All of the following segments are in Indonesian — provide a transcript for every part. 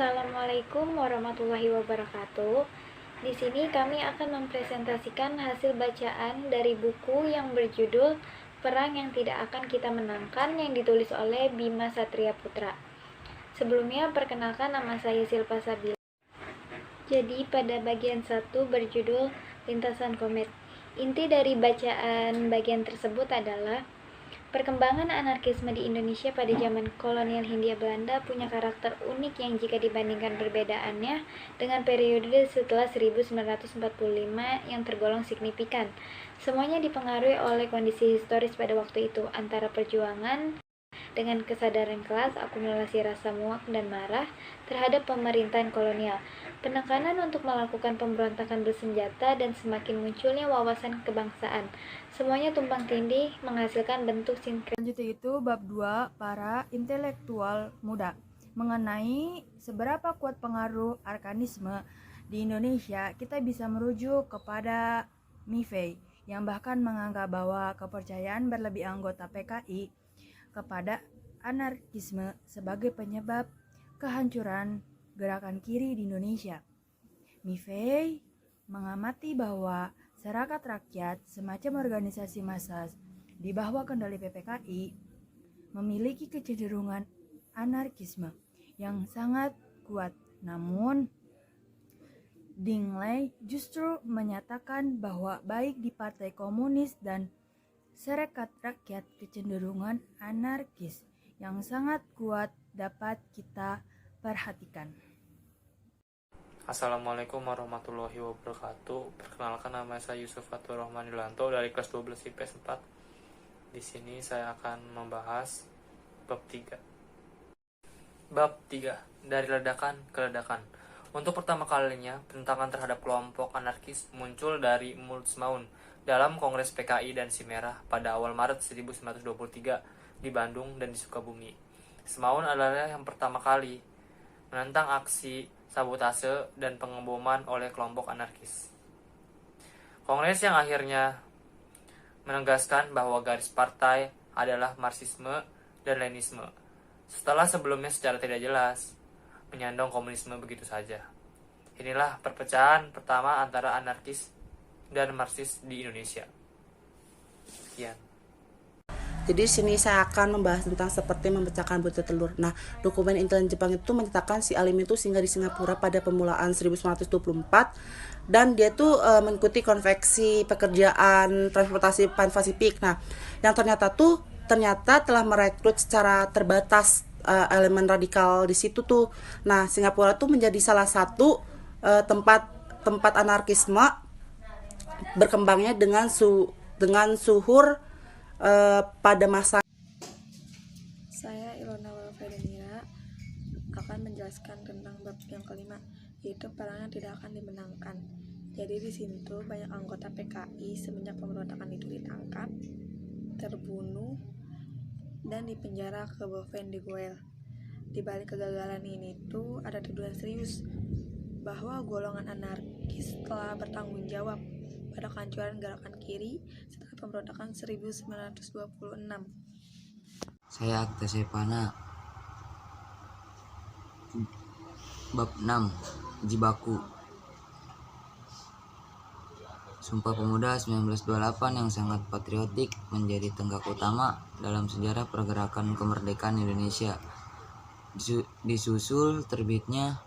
Assalamualaikum warahmatullahi wabarakatuh. Di sini kami akan mempresentasikan hasil bacaan dari buku yang berjudul Perang yang Tidak Akan Kita Menangkan yang ditulis oleh Bima Satria Putra. Sebelumnya perkenalkan, nama saya Silpa Sabila. Jadi pada bagian 1 berjudul Lintasan Komet. Inti dari bacaan bagian tersebut adalah perkembangan anarkisme di Indonesia pada zaman kolonial Hindia Belanda punya karakter unik yang jika dibandingkan perbedaannya dengan periode setelah 1945 yang tergolong signifikan. Semuanya dipengaruhi oleh kondisi historis pada waktu itu, antara perjuangan dengan kesadaran kelas, akumulasi rasa muak dan marah terhadap pemerintahan kolonial, penekanan untuk melakukan pemberontakan bersenjata, dan semakin munculnya wawasan kebangsaan. Semuanya tumpang tindih menghasilkan bentuk sinkretisme. Selanjutnya itu bab 2, para intelektual muda, mengenai seberapa kuat pengaruh arkanisme di Indonesia. Kita bisa merujuk kepada Maffei yang bahkan menganggap bahwa kepercayaan berlebih anggota PKI kepada anarkisme sebagai penyebab kehancuran gerakan kiri di Indonesia. Maffei mengamati bahwa Serikat Rakyat, semacam organisasi massa di bawah kendali PPKI, memiliki kecenderungan anarkisme yang sangat kuat. Namun, Dingley justru menyatakan bahwa baik di Partai Komunis dan Serikat Rakyat, kecenderungan anarkis yang sangat kuat dapat kita perhatikan. Assalamualaikum warahmatullahi wabarakatuh. Perkenalkan, nama saya Yusuf Fatur Rahman Yulanto dari kelas 12 IPS 4. Di sini saya akan membahas bab 3. Bab 3, dari ledakan ke ledakan. Untuk pertama kalinya, penentangan terhadap kelompok anarkis muncul dari mulut Semaun dalam Kongres PKI dan Simerah pada awal Maret 1923 di Bandung dan di Sukabumi. Semaun adalah yang pertama kali menentang aksi sabotase dan pengeboman oleh kelompok anarkis. Kongres yang akhirnya menegaskan bahwa garis partai adalah Marxisme dan Leninisme, setelah sebelumnya secara tidak jelas menyandung komunisme begitu saja. Inilah perpecahan pertama antara anarkis dan Marxis di Indonesia. Sekian. Jadi di sini saya akan membahas tentang seperti memecahkan butir telur. Nah, dokumen intelijen Jepang itu menyatakan si Alim itu singgah di Singapura pada permulaan 1924 dan dia tuh mengikuti konveksi pekerjaan transportasi Pan-Pasifik. Nah, yang ternyata telah merekrut secara terbatas elemen radikal di situ tuh. Nah, Singapura tuh menjadi salah satu tempat anarkisme berkembangnya dengan suhur pada masa. Saya Ilona Walfredenira akan menjelaskan tentang bab yang kelima, yaitu perang yang tidak akan dimenangkan. Jadi di sini tuh banyak anggota PKI semenjak pemberontakan itu ditangkap, terbunuh, dan dipenjara ke Boven di Goel. Di balik kegagalan ini tuh ada tuduhan serius bahwa golongan anarkis telah bertanggung jawab pada kehancuran gerakan kiri setelah pemberontakan 1926. Saya Akta Sepana. Bab 6, Jibaku. Sumpah Pemuda 1928 yang sangat patriotik menjadi tonggak utama dalam sejarah pergerakan kemerdekaan Indonesia. Disusul terbitnya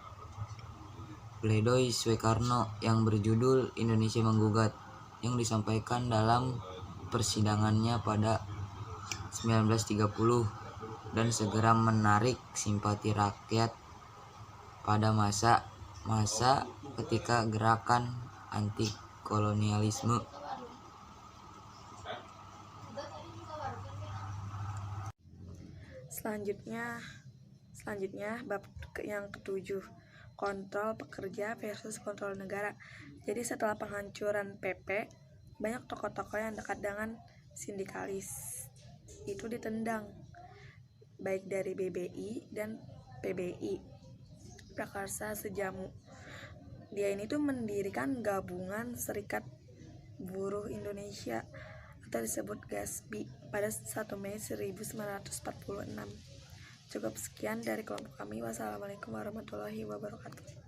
Pledoi Soekarno yang berjudul Indonesia Menggugat, yang disampaikan dalam persidangannya pada 1930 dan segera menarik simpati rakyat pada masa ketika gerakan anti kolonialisme. Selanjutnya bab yang ketujuh, kontrol pekerja versus kontrol negara. Jadi setelah penghancuran PP, banyak tokoh-tokoh yang dekat dengan sindikalis itu ditendang, baik dari BBI dan PBI. Prakarsa Sejamu, dia ini tuh mendirikan gabungan Serikat Buruh Indonesia atau disebut GASBI pada 1 Mei 1946. Cukup sekian dari kelompok kami. Wassalamualaikum warahmatullahi wabarakatuh.